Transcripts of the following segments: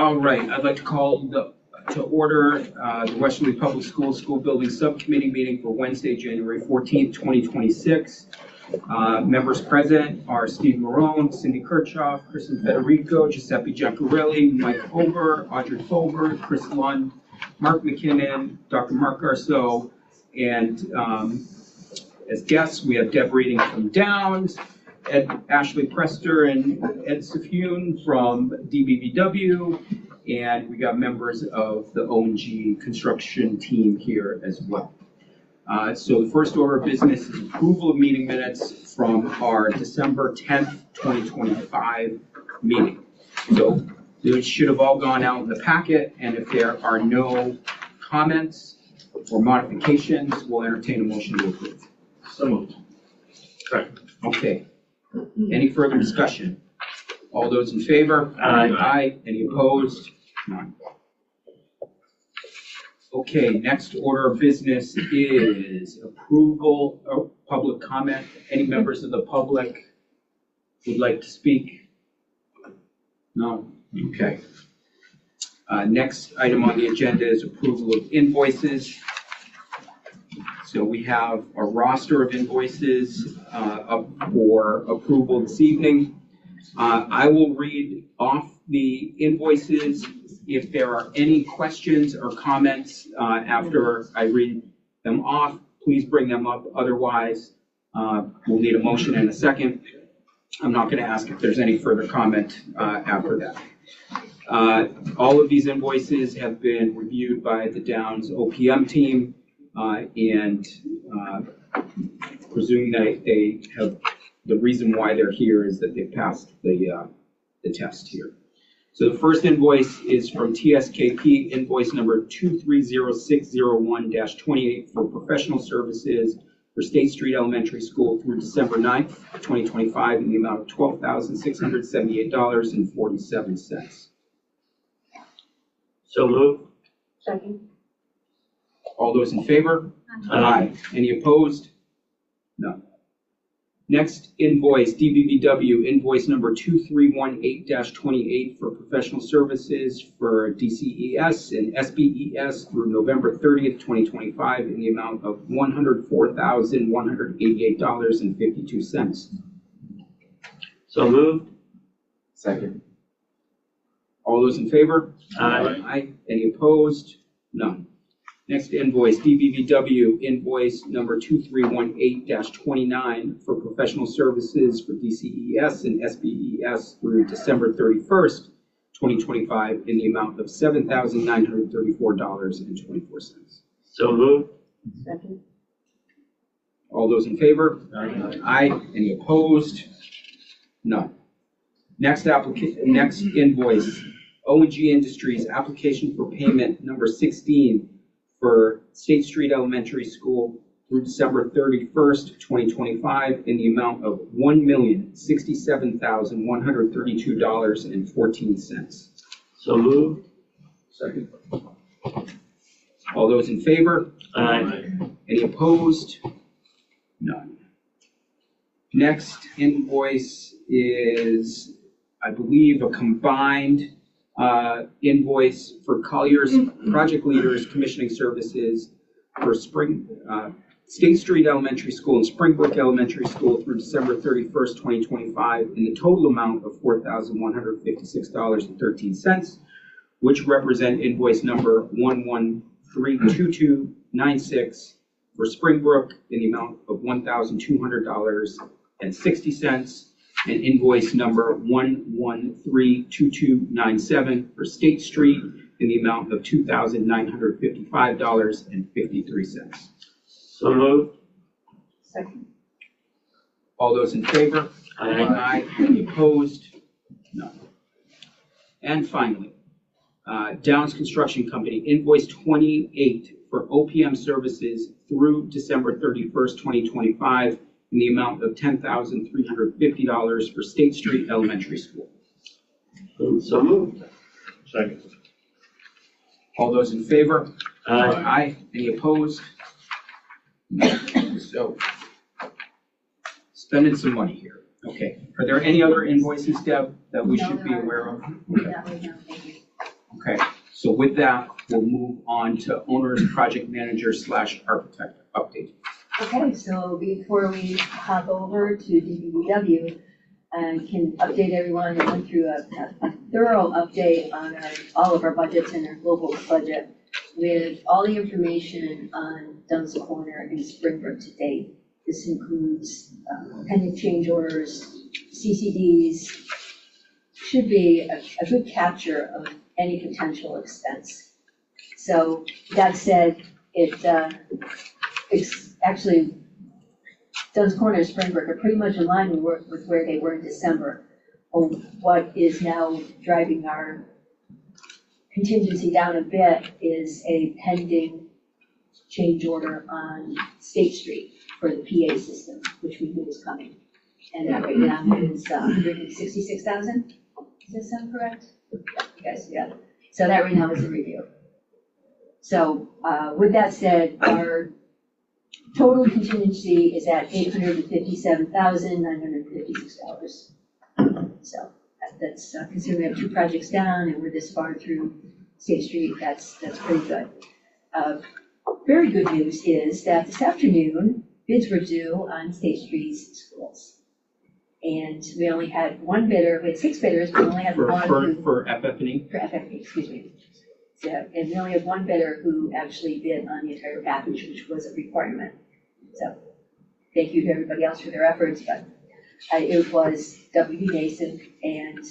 All right, I'd like to call to order the Westerly Public Schools School Building Subcommittee meeting for Wednesday, January 14th, 2026. Members present are Steve Marone, Cindy Kirchhoff, Kristen Federico, Giuseppe Giacarelli, Mike Ober, Audrey Tolbert, Chris Lund, Mark McKinnon, Dr. Mark Garceau, and as guests, we have Deb Reading from Downs, Ashley Prester and Ed Safune from DBVW, and we got members of the O&G construction team here as well. So the first order of business is approval of meeting minutes from our December 10th, 2025 meeting. So those should have all gone out in the packet, and if there are no comments or modifications, we'll entertain a motion to approve. So moved. Correct. Okay. Any further discussion? All those in favor? Aye. Aye. Any opposed? None. Okay, next order of business is approval of public comment. Any members of the public would like to speak? No? Okay. Next item on the agenda is approval of invoices. So we have a roster of invoices up for approval this evening. I will read off the invoices. If there are any questions or comments after I read them off, please bring them up. Otherwise, we'll need a motion in a second. I'm not going to ask if there's any further comment after that. All of these invoices have been reviewed by the Downs OPM team. And presuming that they have, the reason why they're here is that they passed the test here. So the first invoice is from TSKP, invoice number 230601-28 for professional services for State Street Elementary School through December 9th, 2025 in the amount of $12,678.47. So moved. Second. All those in favor? Aye. Any opposed? No. Next invoice, DBVW, invoice number 2318-28 for professional services for DCES and SBES through November 30th, 2025 in the amount of $104,188.52. So moved. Second. All those in favor? Aye. Aye. Any opposed? None. Next invoice, DBVW, invoice number 2318-29 for professional services for DCES and SBES through December 31st, 2025 in the amount of $7,934.24. So moved. Second. All those in favor? Aye. Aye. Any opposed? None. Next invoice, O&G Industries, application for payment number 16 for State Street Elementary School through December 31st, 2025 in the amount of $1,067,132.14. So moved. Second. All those in favor? Aye. Any opposed? None. Next invoice is, I believe, a combined invoice for Collier's Project Leaders Commissioning Services for State Street Elementary School and Springbrook Elementary School through December 31st, 2025 in the total amount of $4,156.13, which represent invoice number 1132296 for Springbrook in the amount of $1,200.60, and invoice number 1132297 for State Street in the amount of $2,955.53. So moved. Second. All those in favor? Aye. Aye. Any opposed? None. And finally, Downs Construction Company, invoice 28 for OPM services through December 31st, 2025 in the amount of $10,350 for State Street Elementary School. So moved. Second. All those in favor? Aye. Aye. Any opposed? No. So, spending some money here. Okay. Are there any other invoices, Deb, that we should be aware of? Okay. Okay, so with that, we'll move on to owner's project manager / architect update. Okay, so before we hop over to DPW, I can update everyone and went through a thorough update on all of our budgets and our global budget with all the information on Dunn's Corner and Springbrook to date. This includes pending change orders, CCDs, should be a good capture of any potential expense. So that said, it's actually, Dunn's Corner and Springbrook are pretty much in line with where they were in December. What is now driving our contingency down a bit is a pending change order on State Street for the PA system, which we knew was coming. And that right now is $166,000. Does that sound correct? Yes, yeah. So that right now is in review. So with that said, our total contingency is at $857,956. So that's considering we have 2 projects down and we're this far through State Street, that's pretty good. Very good news is that this afternoon, bids were due on State Street's schools. And we only had 1 bidder, we had 6 bidders, but we only had one who. For FF&E? For FF&E, excuse me. So, and we only had 1 bidder who actually bid on the entire package, which was a requirement. So, thank you to everybody else for their efforts, but it was W.B. Mason, and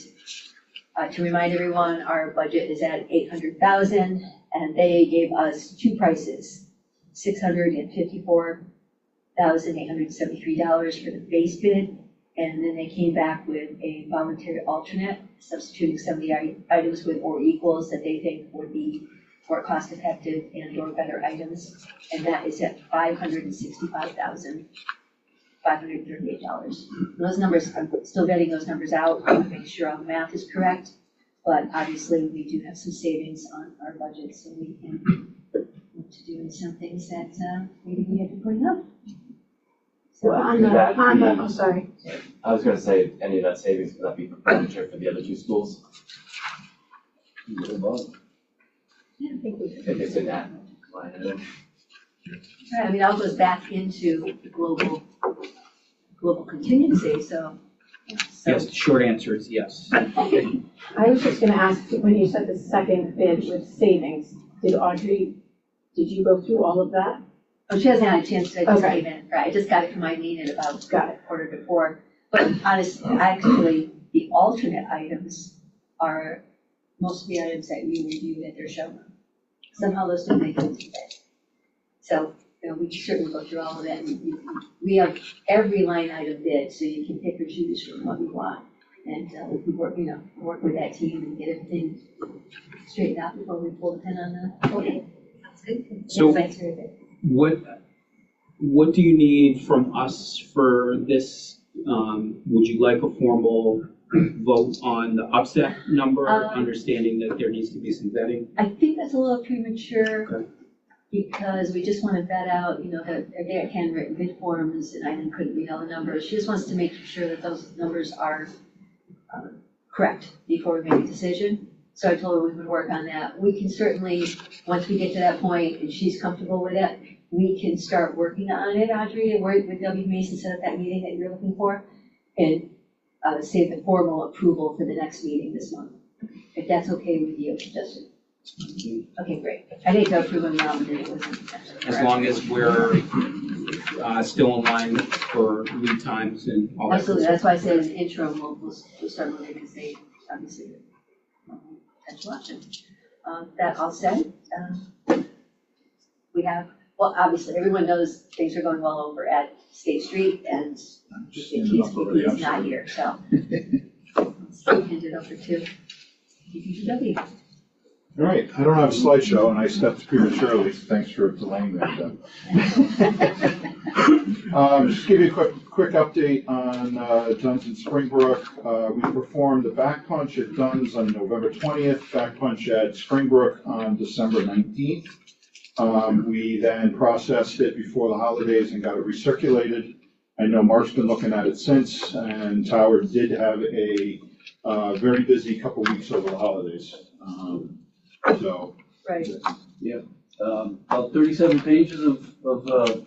to remind everyone, our budget is at $800,000, and they gave us 2 prices, $654,873 for the base bid, and then they came back with a voluntary alternate, substituting some of the items with or equals that they think would be more cost effective and or better items, and that is at $565,538. Those numbers, I'm still getting those numbers out to make sure all the math is correct, but obviously we do have some savings on our budget, so we can look to doing some things that maybe we have to put up. So I'm sorry. I was gonna say, any of that savings, could that be furniture for the other 2 schools? yeah, I think we If it's in that line item. Right, I mean, all goes back into the global contingency, so. Yes, the short answer is yes. I was just gonna ask, when you said the second bid with savings, did you go through all of that? Oh, she hasn't had a chance to just Okay. came in, right, I just got it from Eileen at about Got it. 3:45. But honestly, actually, the alternate items are most of the items that you reviewed at their showroom. Somehow those don't make it into bid. So, you know, we can certainly go through all of that, and we have every line item bid, so you can pick or choose from what you want. And we can work with that team and get everything straightened out before we pull the pin on the, okay, that's good. So- Thanks for it. What do you need from us for this? Would you like a formal vote on the upset number, understanding that there needs to be some vetting? I think that's a little premature. Okay. Because we just want to vet out, you know, that they had handwritten bid forms and I couldn't read all the numbers. She just wants to make sure that those numbers are correct before we make a decision. So I told her we would work on that. We can certainly, once we get to that point and she's comfortable with it, we can start working on it, Audrey, and work with W. Mason, set up that meeting that you're looking for, and save the formal approval for the next meeting this month. If that's okay with you, Justin. Okay, great. I need to approve them now, but then it wasn't. As long as we're still in line for lead times and all that. Absolutely, that's why I said in interim, we'll start moving because they obviously potential option. That all said, we have, well, obviously, everyone knows things are going well over at State Street and the TSPP is not here, so. Let's hand it over to DPW. All right, I don't have a slideshow and I stepped prematurely, thanks for delaying that. Just give you a quick update on Dunn's and Springbrook. We performed the back punch at Dunn's on November 20th, back punch at Springbrook on December 19th. We then processed it before the holidays and got it recirculated. I know Mark's been looking at it since, and Tower did have a very busy couple weeks over the holidays. So, Right. About 37 pages of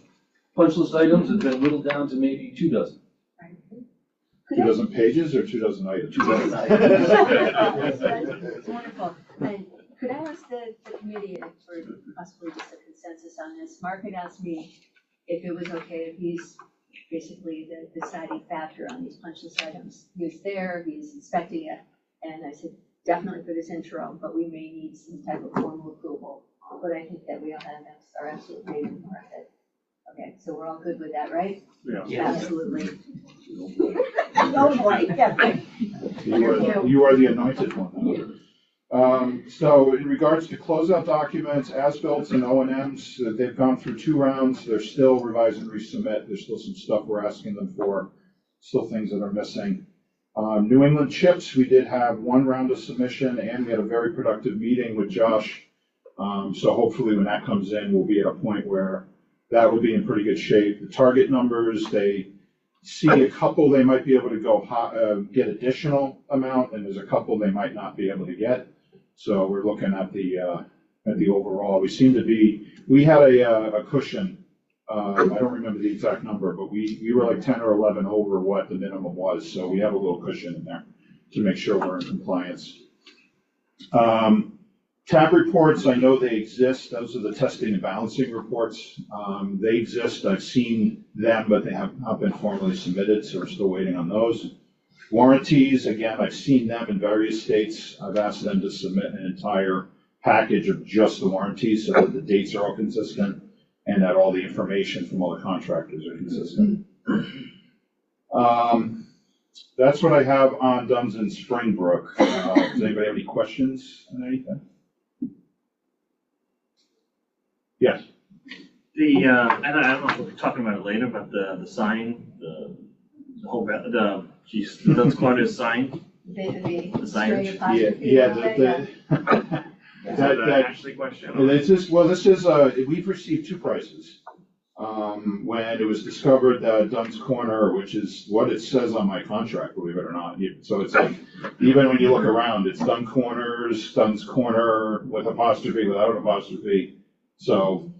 punch list items have been whittled down to maybe 2 dozen. Right. 2 dozen pages or 2 dozen items? 2 dozen It's wonderful. And could I ask the committee for possibly just a consensus on this? Mark had asked me if it was okay if he's basically the deciding factor on these punch list items. He was there, he's inspecting it, and I said, definitely for this interim, but we may need some type of formal approval. But I think that we all have our absolute faith in Mark. Okay, so we're all good with that, right? Yeah. Absolutely. Oh, boy, yeah. You are the anointed one. So in regards to closeout documents, as-built and O&Ms, they've gone through 2 rounds. They're still revise and resubmit. There's still some stuff we're asking them for, still things that are missing. New England CHIPS, we did have 1 round of submission, and we had a very productive meeting with Josh. So hopefully when that comes in, we'll be at a point where that will be in pretty good shape. The target numbers, they see a couple they might be able to go get additional amount, and there's a couple they might not be able to get. So we're looking at the overall. We had a cushion. I don't remember the exact number, but we were like 10 or 11 over what the minimum was. So we have a little cushion in there to make sure we're in compliance. TAB reports, I know they exist. Those are the testing and balancing reports. They exist. I've seen them, but they have not been formally submitted, so we're still waiting on those. Warranties, again, I've seen them in various states. I've asked them to submit an entire package of just the warranties so that the dates are all consistent and that all the information from all the contractors are consistent. That's what I have on Duns and Springbrook. Does anybody have any questions on anything? Yes. And I don't know if we'll be talking about it later, but the sign, the Duns Corner sign. The signage. string apostrophe. Yeah, Is that an Ashley question? this is, we've received 2 prices. When it was discovered that Duns Corner, which is what it says on my contract, believe it or not. So it's like, even when you look around, it's Duns Corner with apostrophe, without an apostrophe. So,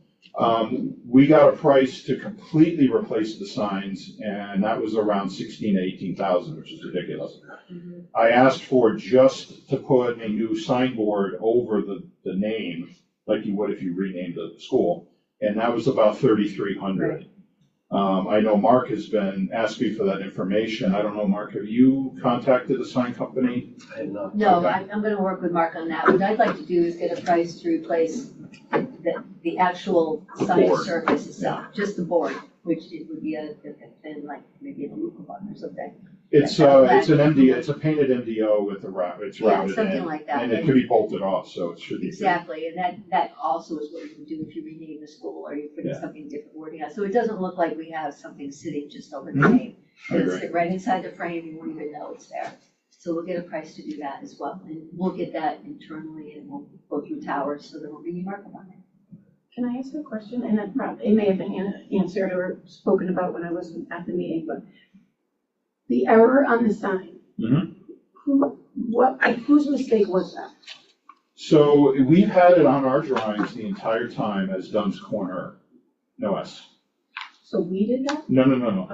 we got a price to completely replace the signs, and that was around 16,000 to 18,000, which is ridiculous. Mm-hmm. I asked for just to put a new signboard over the name, like you would if you renamed the school, and that was about 3,300. I know Mark has been asking for that information. I don't know, Mark, have you contacted the sign company? I have not. No, Okay. I'm gonna work with Mark on that. What I'd like to do is get a price to replace the actual sign Board. surface itself, just the board, which it would be a thin, like maybe a loop button or something. It's an MDO, it's a painted MDO with it's Yeah, rounded something in, like that. and it could be bolted off, so it should be. Exactly, and that also is what you would do if you rename the school or you put Yeah. something different wording on. So it doesn't look like we have something sitting just over the Mhm. name. I It'll agree. sit right inside the frame, you won't even know it's there. So we'll get a price to do that as well, and we'll get that internally, and we'll go through towers, so there won't be any markup on it. Can I ask a question? And it may have been answered or spoken about when I wasn't at the meeting, but the error on the sign. Mhm. Whose mistake was that? So we've had it on our drawings the entire time as Dunn's Corner, no S. So we did that? No, Oh.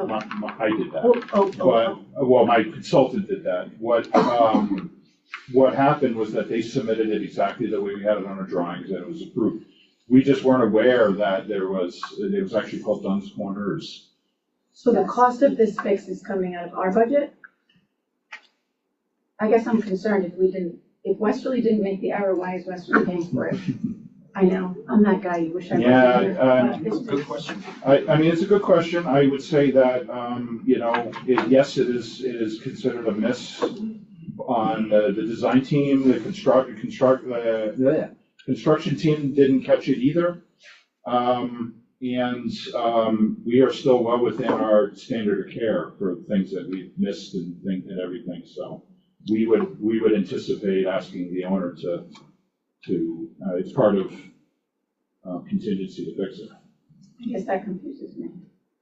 I did that. Oh. Well, my consultant did that. What happened was that they submitted it exactly the way we had it on our drawings, and it was approved. We just weren't aware that it was actually called Dunn's Corners. So the cost of this fix is coming out of our budget? I guess I'm concerned if Westerly didn't make the error, why is Westerly paying for it? I know, I'm that guy, you wish I wasn't here. Yeah, Good question. I mean, it's a good question. I would say that, yes, it is considered a miss on the design team, the construction team didn't catch it either. We are still well within our standard of care for things that we've missed and everything, so we would anticipate asking the owner to it's part of contingency to fix it. I guess that confuses me.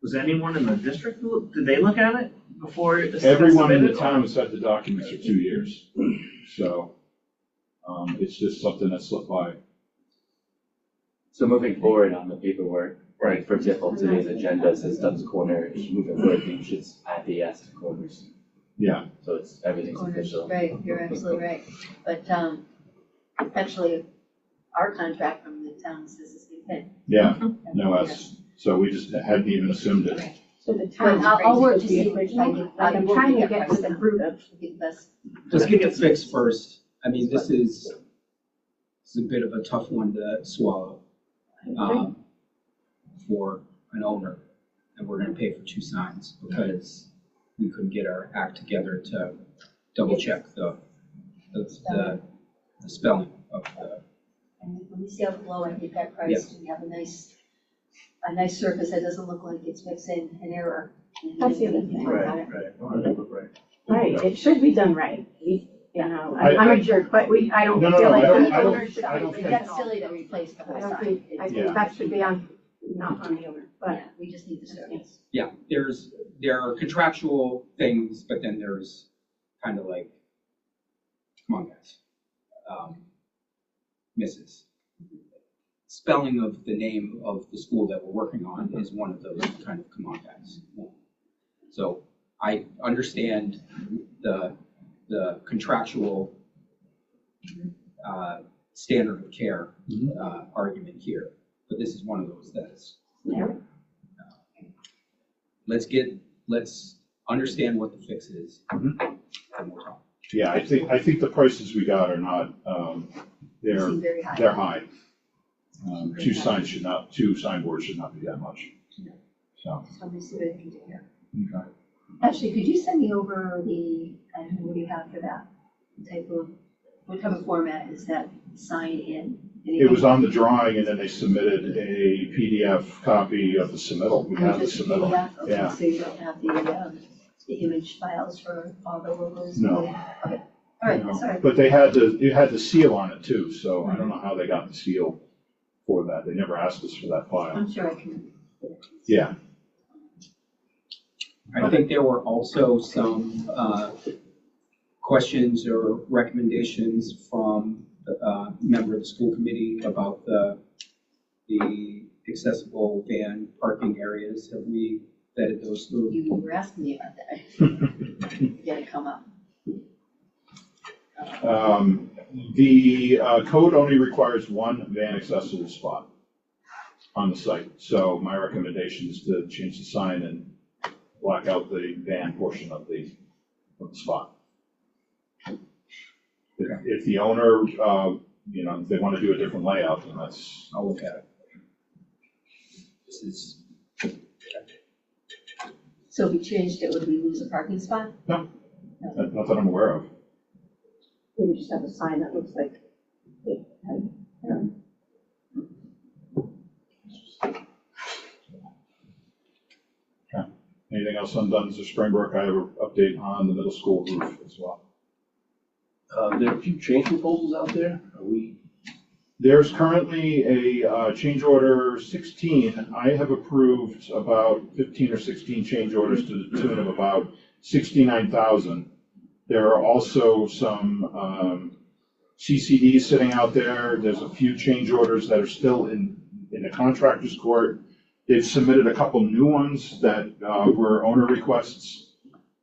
Was anyone in the district, did they look at it before? Everyone in the town has had the documents for 2 years, so. It's just something that slipped by. So moving forward on the paperwork, right, for example, today's agenda says Dunn's Corner, moving forward, you should add the S to corners. Yeah, So it's, everything's Corners, official. right, you're absolutely right. But, actually, our contract from the town says the same thing. yeah, no S. So we just hadn't even assumed it. So the But town. I'll work to the see if I original. can, Like, I'm trying to get to the root of. Get the best. Let's get it fixed first. I mean, this is a bit of a tough one to swallow, for an owner. And we're gonna pay for 2 signs because we couldn't get our act together to double check the spelling of the, And when we see how low I get that price, we have a nice surface that doesn't look like it's mixing an error. That's the other thing. Right. Right, it should be done right. We, you know, I- I'm a jerk, but I don't No, no, feel no, like I don't- the I don't- owner should I don't be think- That's silly to replace the I whole don't sign. think, I Yeah. think that should be on, not on the owner, but. Yeah, we just need the surface. yeah, there are contractual things, but then there's kind of like, come on guys. Mrs. Spelling of the name of the school that we're working on is one of those kind of come on guys. So I understand the contractual standard of care argument here, but this is one of those that's, let's understand what the fix is, and we'll talk. Yeah, I think the prices we got are not, They seem very high. they're high. 2 signboards should not be that much. So, So let me see what I can do here. okay. Actually, could you send me over what do you have for that? What type of format is that sign in? It was on the drawing and then they submitted a PDF copy of the submittal. We have the Just submittal. PDF? Okay, Yeah. so you don't have the image files for all the logos? No. Okay, all right, sorry. But it had the seal on it too, so I don't know how they got the seal for that. They never asked us for that file. I'm sure I can. Yeah, I think there were also some questions or recommendations from a member of the school committee about the accessible van parking areas. Have we vetted those through? You were asking me about that. Get it come up. the code only requires 1 van accessible spot on the site. So my recommendation is to change the sign and black out the van portion of the spot. If the owner, if they want to do a different layout, then that's, I'll look at it. This is, So if we changed it, would we lose a parking spot? not that I'm aware of. We would just have a sign that looks like it had, Anything else on Duns or Springbrook? I have an update on the middle school roof as well. There are a few change proposals out there. Are we, There's currently a change order 16. I have approved about 15 or 16 change orders to the tune of about 69,000. There are also some CCDs sitting out there. There's a few change orders that are still in the contractor's court. They've submitted a couple new ones that were owner requests.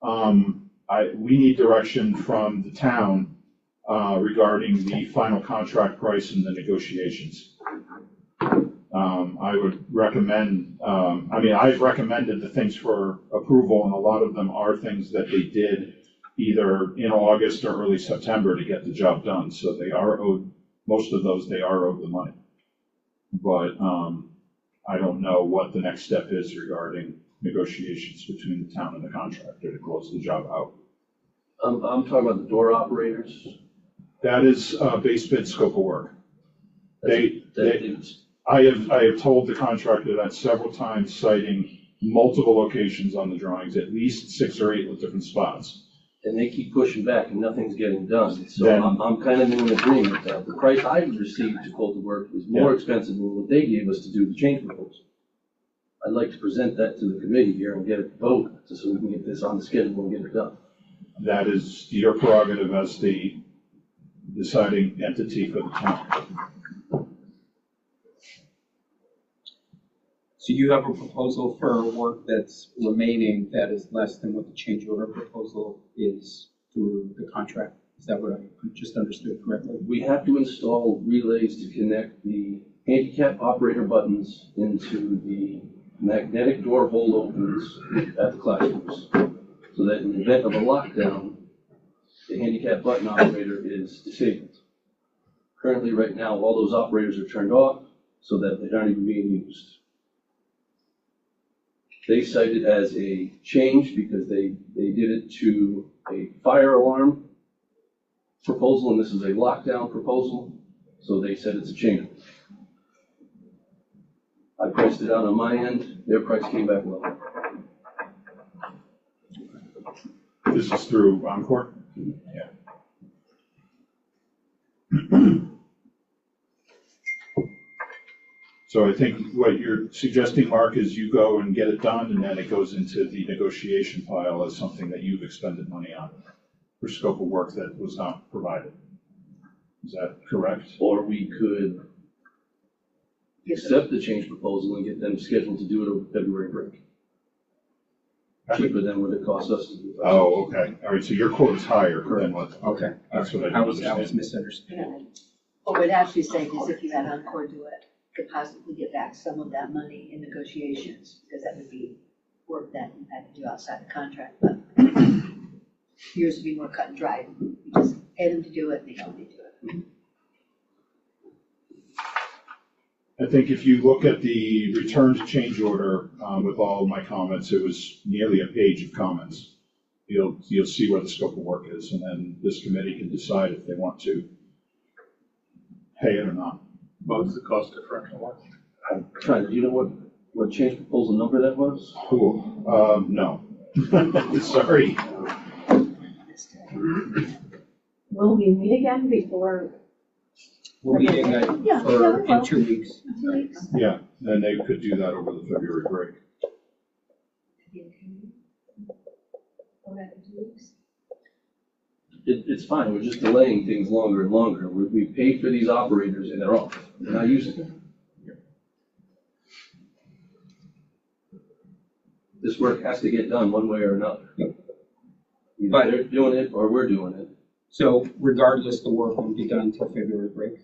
We need direction from the town regarding the final contract price and the negotiations. I would recommend, I've recommended the things for approval, and a lot of them are things that they did either in August or early September to get the job done. So they are owed, most of those, they are owed the money. But I don't know what the next step is regarding negotiations between the town and the contractor to close the job out. I'm talking about the door operators. That is base bid scope of work. I have told the contractor that several times, citing multiple locations on the drawings, at least 6 or 8 different spots. And they keep pushing back and nothing's getting done. So Then- I'm kind of in agreement that the price I received to quote the work was more expensive than what they gave us to do the change proposal. I'd like to present that to the committee here and get it voted, so we can get this on the schedule and get it done. That is your prerogative as the deciding entity for the town. So you have a proposal for work that's remaining that is less than what the change order proposal is through the contract? Is that what I just understood correctly? We have to install relays to connect the handicap operator buttons into the magnetic door hole openers at the classrooms. So that in the event of a lockdown, the handicap button operator is disabled. Currently, right now, all those operators are turned off so that they aren't even being used. They cite it as a change because they did it to a fire alarm proposal, and this is a lockdown proposal, so they said it's a change. I priced it out on my end, their price came back low. This is through Encore? Yeah. So I think what you're suggesting, Mark, is you go and get it done, and then it goes into the negotiation pile as something that you've expended money on for scope of work that was not provided. Is that correct? Or we could accept the change proposal and get them scheduled to do it over February break. Cheaper than what it costs us to do it. Oh, okay. All right, so your quote is higher than what? Okay. That's what I I didn't was understand. misunderstanding. What we're actually saying is if you had Encore do it, could possibly get back some of that money in negotiations, because that would be work that you had to do outside the contract, but yours would be more cut and dry. You just pay them to do it, and they only do it. I think if you look at the returned change order, with all of my comments, it was nearly a page of comments. You'll see where the scope of work is, and then this committee can decide if they want to pay it or not. What's the cost differential was? I'm trying, do you know what change proposal number that was? Oh, no. Sorry. Will we meet again before We're meeting in 2 weeks. 2 weeks? Yeah, then they could do that over the February break. It's fine, we're just delaying things longer and longer. We paid for these operators and they're off, they're not using them. This work has to get done one way or another. But- Either they're doing it or we're doing it. So regardless, the work won't be done until February break?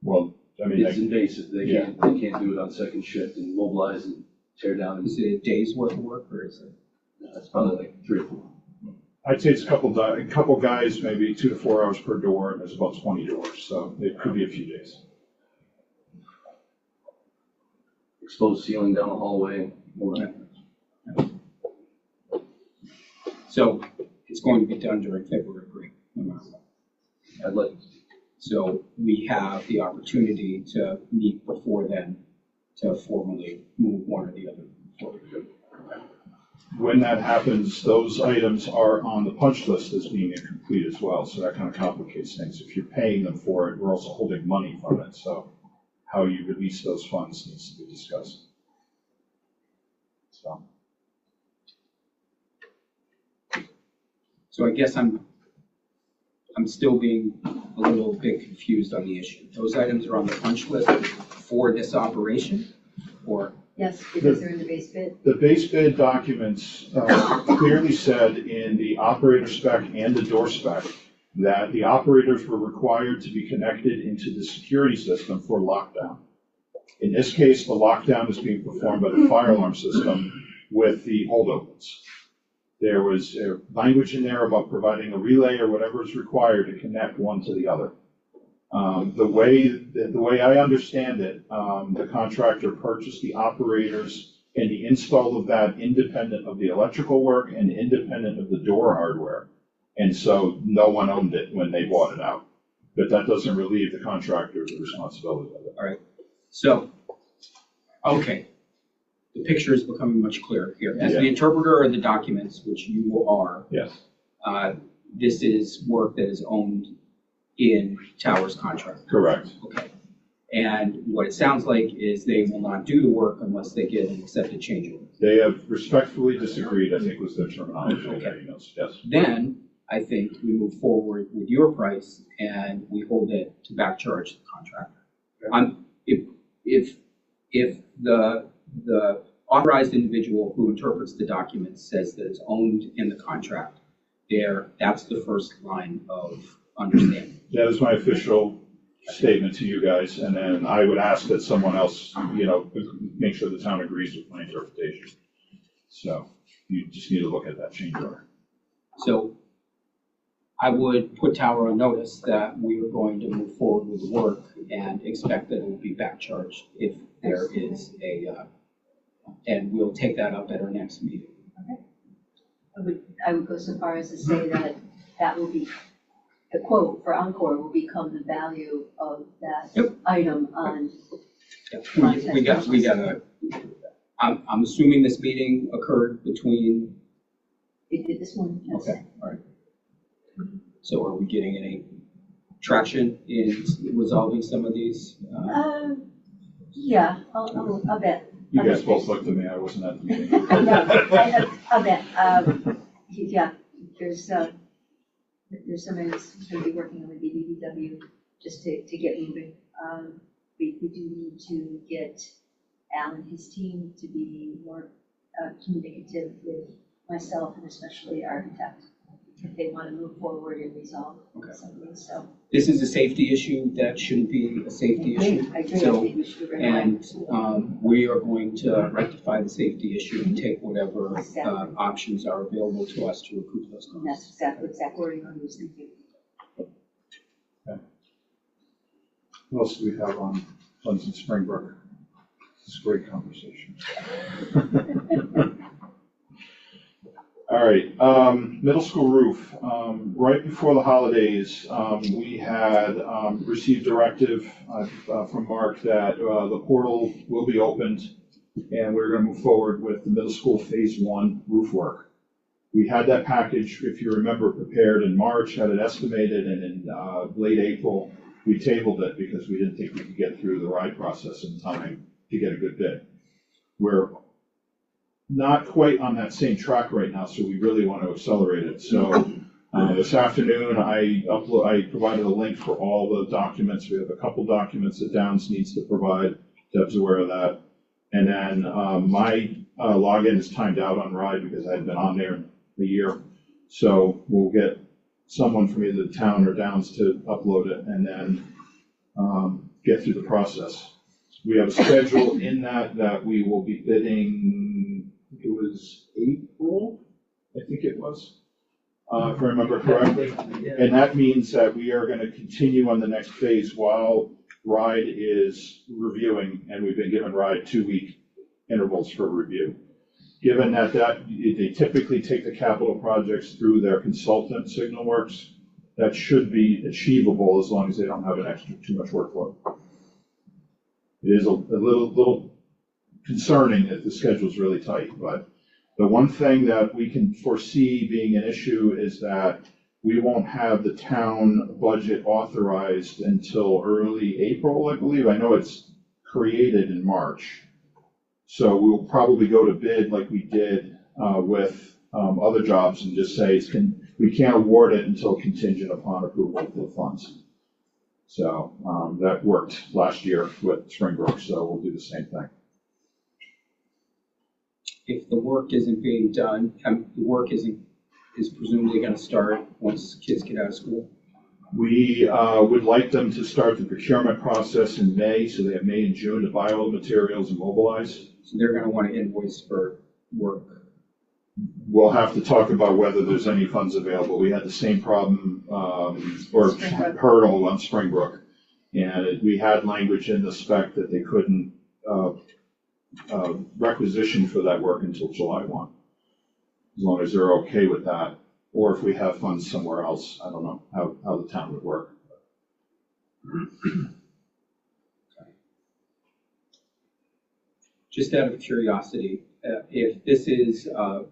Well, I mean, It's invasive, they can't do it on second shift and mobilize and tear down. Is it a day's worth of work, or is it? It's probably like 3 or 4. I'd say it's a couple guys, maybe 2 to 4 hours per door, and there's about 20 doors, so it could be a few days. Exposed ceiling down the hallway. So it's going to be done during February break, no matter what. I'd like, So we have the opportunity to meet before then to formally move one or the other forward. When that happens, those items are on the punch list as being incomplete as well, so that kind of complicates things. If you're paying them for it, we're also holding money from it, so how you release those funds needs to be discussed. So I guess I'm still being a little bit confused on the issue. Those items are on the punch list for this operation, or? Yes, because they're in the base bid. The base bid documents clearly said in the operator spec and the door spec that the operators were required to be connected into the security system for lockdown. In this case, the lockdown is being performed by the fire alarm system with the holdovers. There was language in there about providing a relay or whatever is required to connect one to the other. The way I understand it, the contractor purchased the operators and the install of that independent of the electrical work and independent of the door hardware. And so no one owned it when they bought it out. But that doesn't relieve the contractor of the responsibility of it. All right, so, okay. The picture is becoming much clearer here. As the interpreter of the documents, which you are, Yes, this is work that is owned in Tower's contract. correct. Okay. And what it sounds like is they will not do the work unless they get an accepted change order. They have respectfully disagreed, I think was their terminology. Okay. Yes. Then I think we move forward with your price and we hold it to back charge the contractor. If the authorized individual who interprets the document says that it's owned in the contract, that's the first line of understanding. That is my official statement to you guys, and then I would ask that someone else, make sure the town agrees with my interpretation. So you just need to look at that change order. So I would put Tower on notice that we are going to move forward with the work and expect that it will be back charged if there is and we'll take that up at our next meeting. I would go so far as to say that will be, the quote for Encore will become the value of that item on. I'm assuming this meeting occurred between. It did this one, yes. Okay, all right. So are we getting any traction in resolving some of these? Yeah, I'll bet. You guys both looked at me, I wasn't at the meeting. Yeah, I'll bet. Yeah, there's somebody that's going to be working on the BBW just to get moving. We do need to get Al and his team to be more communicative with myself and especially the architect if they want to move forward and resolve something. So this is a safety issue that shouldn't be a safety issue. I agree. So, I think we should and we are going to rectify the safety issue and take whatever options are available to us to recoup those and that's costs. exactly what I was thinking. Okay. What else do we have on Pleasant Springbrook? This is a great conversation. All right, middle school roof. Right before the holidays, we had received directive from Mark that the portal will be opened and we're going to move forward with the middle school phase 1 roof work. We had that package, if you remember, prepared in March, had it estimated, and in late April, we tabled it because we didn't think we could get through the RIDE process in time to get a good bid. We're not quite on that same track right now, so we really want to accelerate it. So this afternoon, I provided a link for all the documents. We have a couple documents that Downs needs to provide. Deb's aware of that. And then my login is timed out on RIDE because I had been on there a year. So we'll get someone from either the town or Downs to upload it and then get through the process. We have a schedule in that we will be bidding, I think it was April, I think it was, if I remember correctly. And that means that we are going to continue on the next phase while RIDE is reviewing, and we've been given RIDE 2-week intervals for review. Given that they typically take the capital projects through their consultant, SignalWorks, that should be achievable as long as they don't have too much workload. It is a little concerning that the schedule is really tight, but the one thing that we can foresee being an issue is that we won't have the town budget authorized until early April, I believe. I know it's created in March. So we'll probably go to bid like we did with other jobs and just say we can't award it until contingent upon approval of the funds. So that worked last year with Springbrook, so we'll do the same thing. If the work isn't being done, the work is presumably going to start once kids get out of school? We would like them to start the procurement process in May, so they have May and June to buy all the materials and mobilize. So they're going to want to invoice for work. We'll have to talk about whether there's any funds available. We had the same problem or hurdle on Springbrook, and we had language in the spec that they couldn't requisition for that work until July 1, as long as they're okay with that, or if we have funds somewhere else. I don't know how the town would work. Just out of curiosity, if this is a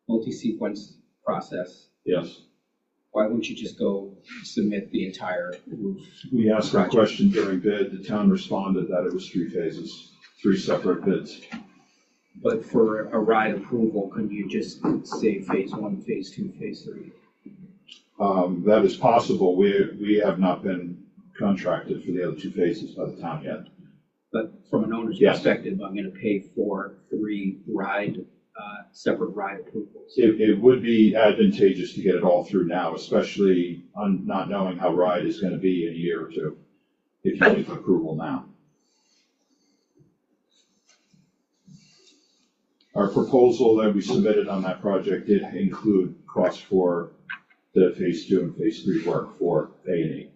multi-sequence process, Yes. why wouldn't you just go submit the entire roof? We asked that question during bid. The town responded that it was 3 phases, 3 separate bids. But for a RIDE approval, couldn't you just say phase 1, phase 2, phase 3? That is possible. We have not been contracted for the other 2 phases by the town yet. But from an owner's Yes. perspective, I'm gonna pay for 3 separate ride approvals. It would be advantageous to get it all through now, especially on not knowing how RIDE is gonna be in a year or 2, if you get approval now. Our proposal that we submitted on that project did include costs for the phase 2 and phase 3 work for A&E.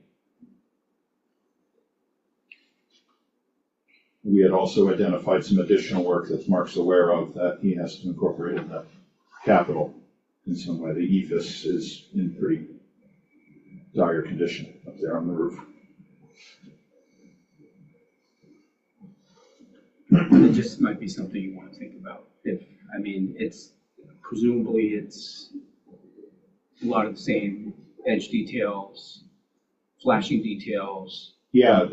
We had also identified some additional work that Mark's aware of that he has to incorporate in the capital in some way. The ephes is in pretty dire condition up there on the roof. It just might be something you wanna think about. It's presumably it's a lot of the same edge details, flashing details. Yeah,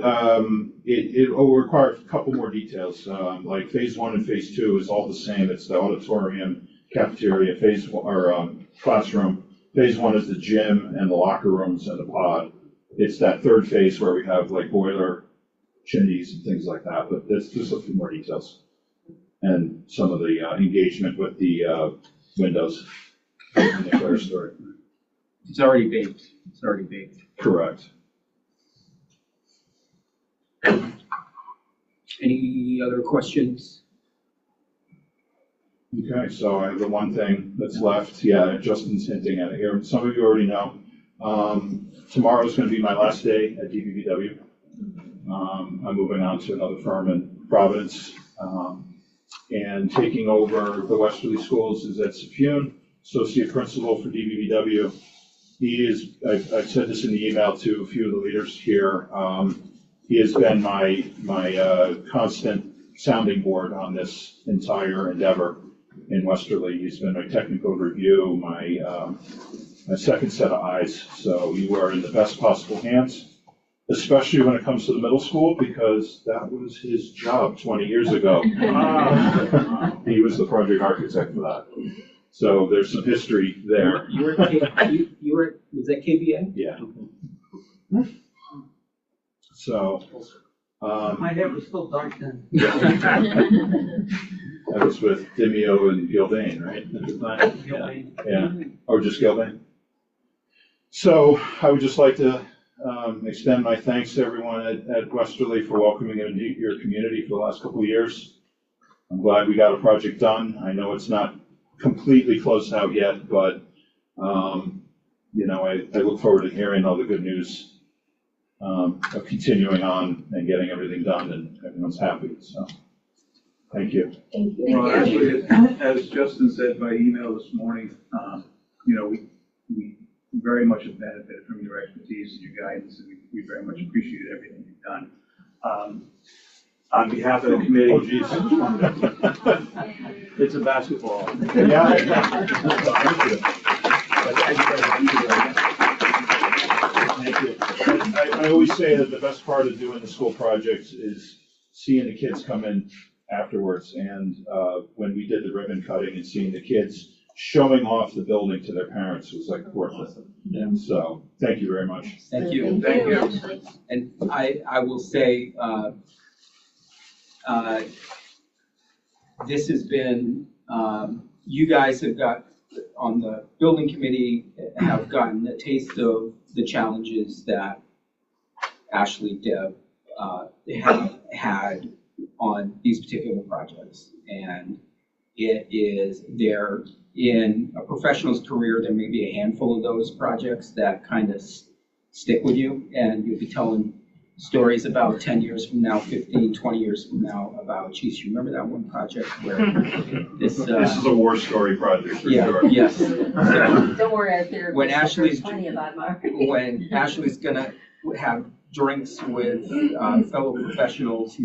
it will require a couple more details, like phase 1 and phase 2 is all the same, it's the auditorium, cafeteria, classroom. Phase 1 is the gym and the locker rooms and the pod. It's that 3rd phase where we have like boiler, chimneys and things like that, but there's just a few more details. And some of the engagement with the windows in the clear story. It's already baked. Correct. Any other questions? Okay, so I have the one thing that's left, yeah, Justin's hinting at it here, some of you already know. Tomorrow's gonna be my last day at DBVW. I'm moving on to another firm in Providence, and taking over the Westerly schools is Ed Safune, Associate Principal for DBVW. He is, I've said this in the email to a few of the leaders here, he has been my constant sounding board on this entire endeavor in Westerly. He's been my technical review, my second set of eyes. So you are in the best possible hands, especially when it comes to the middle school, because that was his job 20 years ago. He was the project architect for that. So there's some history there. You were, was that KBA? Yeah. So, My hair was still dark then. that was with Dimeo and Gilbane, right? At the time? Yeah, or just Gilbane. So I would just like to extend my thanks to everyone at Westerly for welcoming me into your community for the last couple of years. I'm glad we got a project done. I know it's not completely closed out yet, but I look forward to hearing all the good news of continuing on and getting everything done, and everyone's happy, so, thank you. Thank you. Well, actually, as Justin said by email this morning, we very much have benefited from your expertise and your guidance, and we very much appreciate everything you've done. On behalf of the committee. Oh, geez. It's a basketball. Yeah. Thank you. I always say that the best part of doing the school projects is seeing the kids come in afterwards. And when we did the ribbon cutting and seeing the kids showing off the building to their parents was like worth it. Yeah. So thank you very much. Thank you. Thank you. And I will say, this has been, you guys have got, on the building committee, have gotten a taste of the challenges that Ashley, Deb, have had on these particular projects. And it is, there, in a professional's career, there may be a handful of those projects that kind of stick with you, and you'll be telling stories about 10 years from now, 15, 20 years from now about, geez, you remember that one project where this is a war story project for yeah, sure. yes. So, Don't worry, I figured when Ashley's, plenty about Mark. when Ashley's gonna have drinks with fellow professionals,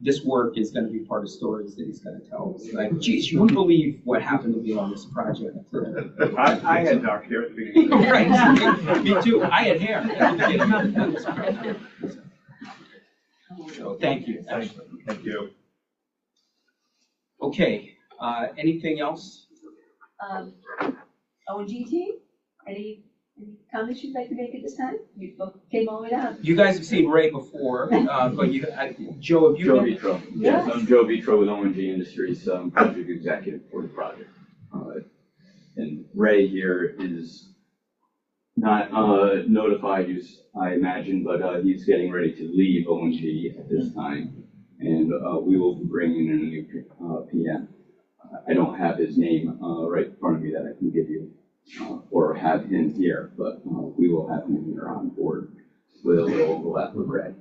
this work is gonna be part of stories that he's gonna tell. It's like, geez, you wouldn't believe what happened to me on this project. I had dark hair at the beginning. Right, me too, I had hair at the beginning of this project. So, thank you. Thank you. Okay, anything else? OGT? Any comments you'd like to make at this time? You both came all the way down. You guys have seen Ray before, but Joe, have you Joe been? Vitro. Yes. Yes, I'm Joe Vitro with ONG Industries, project executive for the project. And Ray here is not notified, I imagine, but he's getting ready to leave ONG at this time. And we will be bringing in a new PM. I don't have his name right in front of me that I can give you or have him here, but we will have him here on board with a little overlap with Ray.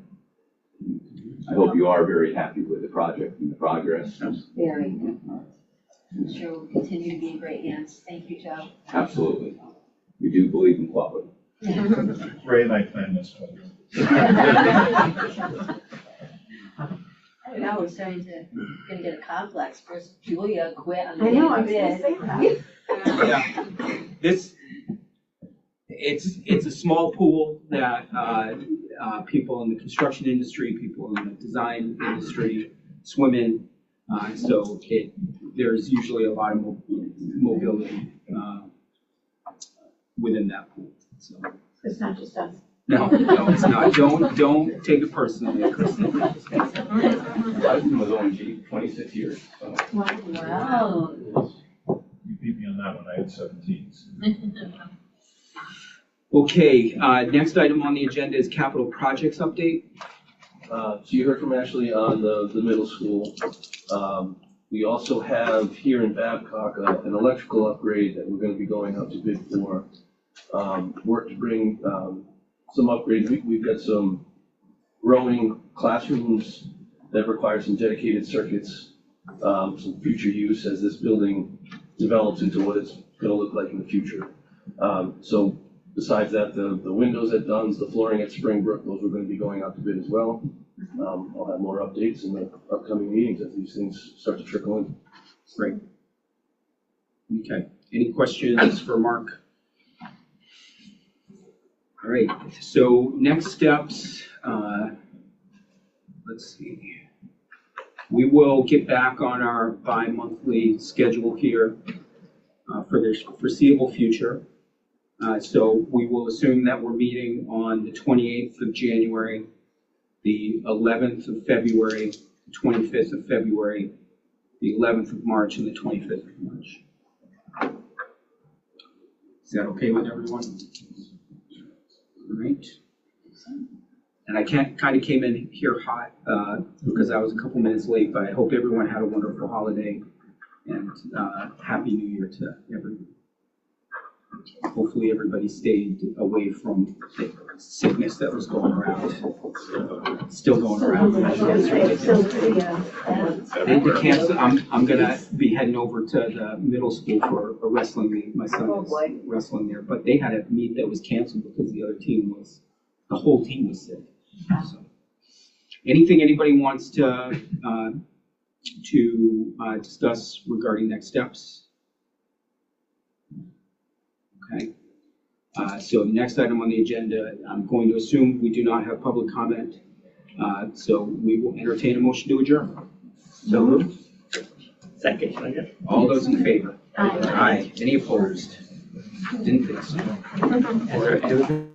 I hope you are very happy with the project and the progress. Very. I'm sure we'll continue to be in great hands. Thank you, Joe. Absolutely. We do believe in quality. Ray and I planned this one. Now we're starting to, gonna get a complex. First Julia quit on the I know, I was bid. gonna say that. Yeah. It's a small pool that, people in the construction industry, people in the design industry swim in. So there's usually a lot of mobility, within that pool, so. It's not just us. No, it's not. Don't take it personally. I've been with ONG 26 years, so. Wow. You beat me on that one, I had 17. Okay, next item on the agenda is capital projects update. So you heard from Ashley on the middle school. We also have here in Babcock an electrical upgrade that we're gonna be going out to bid for. Work to bring some upgrades. We've got some growing classrooms that require some dedicated circuits, some future use as this building develops into what it's gonna look like in the future. So besides that, the windows at Dunn's, the flooring at Springbrook, those are gonna be going out to bid as well. I'll have more updates in the upcoming meetings as these things start to trickle in. Great. Okay, any questions for Mark? All right, so next steps, let's see. We will get back on our bi-monthly schedule here for the foreseeable future. So we will assume that we're meeting on the 28th of January, the 11th of February, the 25th of February, the 11th of March, and the 25th of March. Is that okay with everyone? All right. And I kind of came in here hot because I was a couple minutes late, but I hope everyone had a wonderful holiday and Happy New Year to everyone. Hopefully everybody stayed away from the sickness that was going around. Still going around. They cancel. I'm gonna be heading over to the middle school for a wrestling meet. My son is wrestling there, but they had a meet that was canceled because the whole team was sick. So, anything anybody wants to discuss regarding next steps? Okay. So next item on the agenda, I'm going to assume we do not have public comment. So we will entertain a motion to adjourn. So moved. Second, I guess. All those in favor? Aye. Aye. Any opposed? Didn't think so.